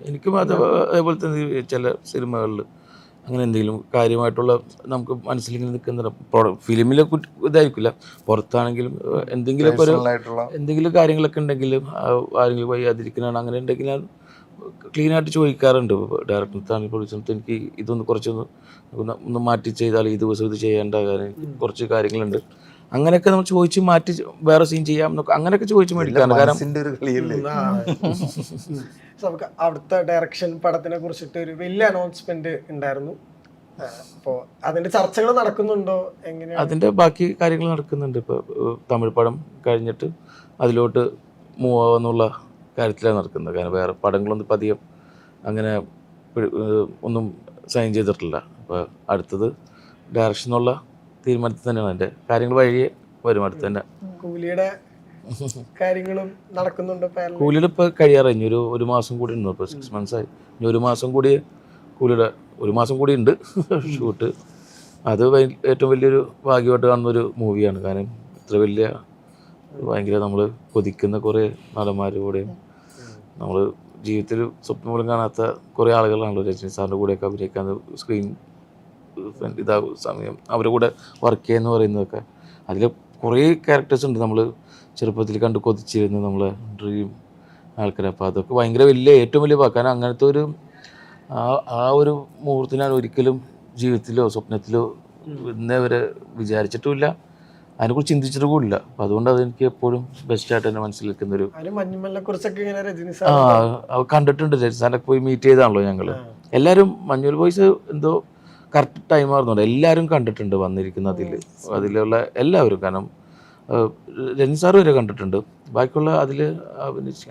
എനിക്കും അതേപോലെ തന്നെ ചില സിനിമകളിൽ അങ്ങനെ എന്തെങ്കിലും കാര്യമായിട്ടുള്ള നമുക്ക് മനസ്സിലിങ്ങനെ നിൽക്കുന്ന ഫിലിമിലെ ഇതായിരിക്കില്ല, പുറത്താണെങ്കിലും എന്തെങ്കിലുമൊക്കെ ഒരു എന്തെങ്കിലും കാര്യങ്ങളൊക്കെ ഉണ്ടെങ്കിലും ആരെങ്കിലും വയ്യാതിരിക്കുന്നതാണ് അങ്ങനെ ഉണ്ടെങ്കിൽ ഞാൻ ക്ലീനായിട്ട് ചോദിക്കാറുണ്ട് ഡയറക്ടർ പ്രൊഡ്യൂസർക്ക്, എനിക്ക് ഇതൊന്ന് കുറച്ചൊന്ന് ഒന്ന് മാറ്റി ചെയ്താൽ ഈ ദിവസം ഇത് ചെയ്യേണ്ട കാര്യം കുറച്ച് കാര്യങ്ങളുണ്ട്, അങ്ങനെയൊക്കെ നമ്മൾ ചോദിച്ച് മാറ്റി വേറെ സീൻ ചെയ്യാം എന്നൊക്കെ അങ്ങനെയൊക്കെ ചോദിച്ച് മേടിക്കാറുണ്ട്. കാരണം നമുക്ക് അവിടുത്തെ ഡയറക്ഷൻ പടത്തിനെ കുറിച്ചിട്ട് ഒരു വലിയ അനൗൺസ്മെന്റ് ഉണ്ടായിരുന്നു. അപ്പോൾ അതിന്റെ ചർച്ചകൾ നടക്കുന്നുണ്ടോ? എങ്ങനെയാണ് അതിന്റെ ബാക്കി കാര്യങ്ങൾ നടക്കുന്നുണ്ട്. ഇപ്പോൾ തമിഴ് പടം കഴിഞ്ഞിട്ട് അതിലോട്ട് മൂവ് ആവാന്നുള്ള കാര്യത്തിലാണ് നടക്കുന്നത്. കാരണം വേറെ പടങ്ങളൊന്നും പതിയെ അങ്ങനെ ഒന്നും സൈൻ ചെയ്തിട്ടില്ല. അപ്പോൾ അടുത്തത് ഡയറക്ഷൻ എന്നുള്ള തീരുമാനത്തിൽ തന്നെയാണ്. എൻ്റെ കാര്യങ്ങൾ വഴിയെ വരും അടുത്ത് തന്നെ. കൂലിയുടെ കാര്യങ്ങളും നടക്കുന്നുണ്ട്. കൂലിയുടെ ഇപ്പോൾ കഴിയാറായി, ഒരു മാസം കൂടി ഉണ്ട്. ഇപ്പോൾ 6 months ആയി. ഇനി ഒരു മാസം കൂടി കൂലിയുടെ ഒരു മാസം കൂടി ഉണ്ട് ഷൂട്ട്. അത് ഏറ്റവും വലിയൊരു ഭാഗ്യമായിട്ട് കാണുന്നൊരു മൂവിയാണ്. കാരണം ഇത്ര വലിയ ഭയങ്കര നമ്മൾ കൊതിക്കുന്ന കുറേ നടന്മാരുടെയും നമ്മൾ ജീവിതത്തിൽ സ്വപ്നം പോലും കാണാത്ത കുറേ ആളുകളാണല്ലോ രജനി സാറിൻ്റെ കൂടെയൊക്കെ അഭിനയിക്കാൻ സ്ക്രീൻ ഇതാകും സമയം അവരുടെ കൂടെ വർക്ക് ചെയ്യുക എന്ന് പറയുന്നതൊക്കെ. അതിൽ കുറേ ക്യാരക്ടേഴ്സ് ഉണ്ട് നമ്മൾ ചെറുപ്പത്തിൽ കണ്ട് കൊതിച്ചിരുന്നു നമ്മളെ ഡ്രീം ആൾക്കാർ. അപ്പോൾ അതൊക്കെ ഭയങ്കര ഏറ്റവും വലിയ കാരണം അങ്ങനത്തെ ഒരു ആ ഒരു മുഹൂർത്തം ഞാൻ ഒരിക്കലും ജീവിതത്തിലോ സ്വപ്നത്തിലോ ഇന്നേ വരെ വിചാരിച്ചിട്ടുമില്ല, അതിനെക്കുറിച്ച് ചിന്തിച്ചിട്ട് കൂടില്ല. അപ്പം അതുകൊണ്ട് അതെനിക്ക് എപ്പോഴും ബെസ്റ്റായിട്ട് തന്നെ മനസ്സിൽ നിൽക്കുന്നൊരു കണ്ടിട്ടുണ്ട്. രജനി സാറിനെ പോയി മീറ്റ് ചെയ്താണല്ലോ ഞങ്ങൾ എല്ലാവരും. മഞ്ഞുൽ ബോയ്സ് എന്തോ കറക്റ്റ് ടൈമായിരുന്നുണ്ട്, എല്ലാവരും കണ്ടിട്ടുണ്ട് വന്നിരിക്കുന്ന അതിലുള്ള എല്ലാവരും. കാരണം രജനി സാർ വരെ കണ്ടിട്ടുണ്ട്, ബാക്കിയുള്ള അതിൽ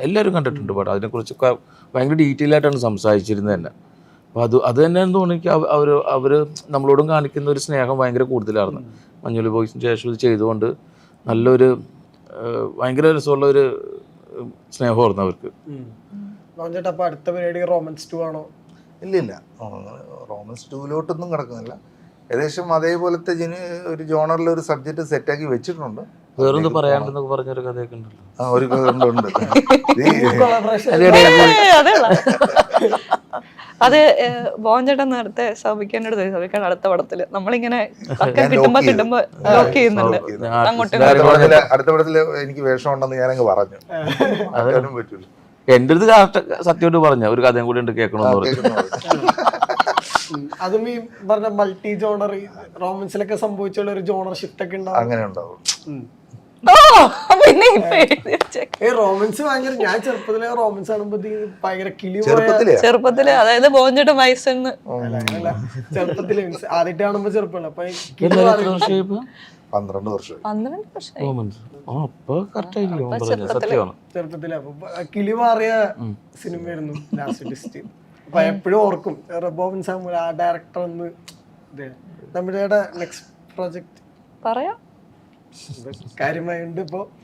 എല്ലാവരും കണ്ടിട്ടുണ്ട് പടം. അതിനെക്കുറിച്ചൊക്കെ ഭയങ്കര ഡീറ്റെയിൽ ആയിട്ടാണ് സംസാരിച്ചിരുന്നത് തന്നെ. അപ്പോൾ അത് തന്നെയാണെന്ന് തോന്നുന്നു എനിക്ക്. അവർ നമ്മളോടും കാണിക്കുന്ന ഒരു സ്നേഹം ഭയങ്കര കൂടുതലായിരുന്നു. മഞ്ഞുൽ ബോയ്സിന് ശേഷം ഇത് ചെയ്തുകൊണ്ട് നല്ലൊരു ഭയങ്കര രസമുള്ള ഒരു സ്നേഹമായിരുന്നു അവർക്ക്. അടുത്ത പരിപാടി റോമൻസ് 2 ആണോ? ഇല്ല, റോമൻസ് 2-ലോട്ടൊന്നും കിടക്കുന്നില്ല. ഏകദേശം അതേപോലത്തെ ഒരു ജോണറിൽ ഒരു സബ്ജക്റ്റ് സെറ്റാക്കി വെച്ചിട്ടുണ്ട്. വേറൊന്ന് പറയാണ്ടെന്നൊക്കെ പറഞ്ഞൊരു കഥയൊക്കെ ഉണ്ടല്ലോ. ഒരു കഥ ഉണ്ട്. അത് ബോഞ്ചേട്ടൻ നേരത്തെ സൗഭിക്കാൻ അടുത്ത പടത്തില് നമ്മളിങ്ങനെ കിട്ടുമ്പോ ലോക്ക് ചെയ്യുന്നുണ്ട്. അടുത്ത പടത്തില് എനിക്ക് വേഷം ഉണ്ടെന്ന് ഞാനങ്ങ് പറഞ്ഞു. അതിനും പറ്റൂല. എൻ്റെ അടുത്ത് സത്യമായിട്ട് പറഞ്ഞ ഒരു കഥയും കൂടി ഉണ്ട് കേൾക്കണമെന്ന് പറഞ്ഞു. അതും ഈ പറഞ്ഞ മൾട്ടി ജോണർ റോമൻസിലൊക്കെ സംഭവിച്ചുള്ള ഒരു ജോണർ ഷിഫ്റ്റ് ഒക്കെ ഉണ്ടാവും. അങ്ങനെ ഉണ്ടാവും. റോമൻസ് ഭയങ്കര, ഞാൻ ചെറുപ്പത്തിലെ റോമൻസ് കാണുമ്പോ ഭയങ്കര ചെറുപ്പത്തില്, അതായത് ബോഞ്ചേട്ടൻ വയസ്സെന്ന് ചെറുപ്പത്തില് ആദ്യമായിട്ട് കാണുമ്പോ ചെറുപ്പമാണ്. അപ്പൊ 12 വർഷം ചെറുപ്പത്തില് അപ്പൊ കിളി മാറിയ സിനിമയായിരുന്നു ലാസ്റ്റ് ലിസ്റ്റ്. അപ്പൊ എപ്പോഴും ഓർക്കും ബോബൻ സാമുവൽ ആ ഡയറക്ടർ ഒന്ന്. നമ്മുടെ നെക്സ്റ്റ് പ്രോജക്ട് പറയാം കാര്യമായുണ്ട് ഇപ്പോ.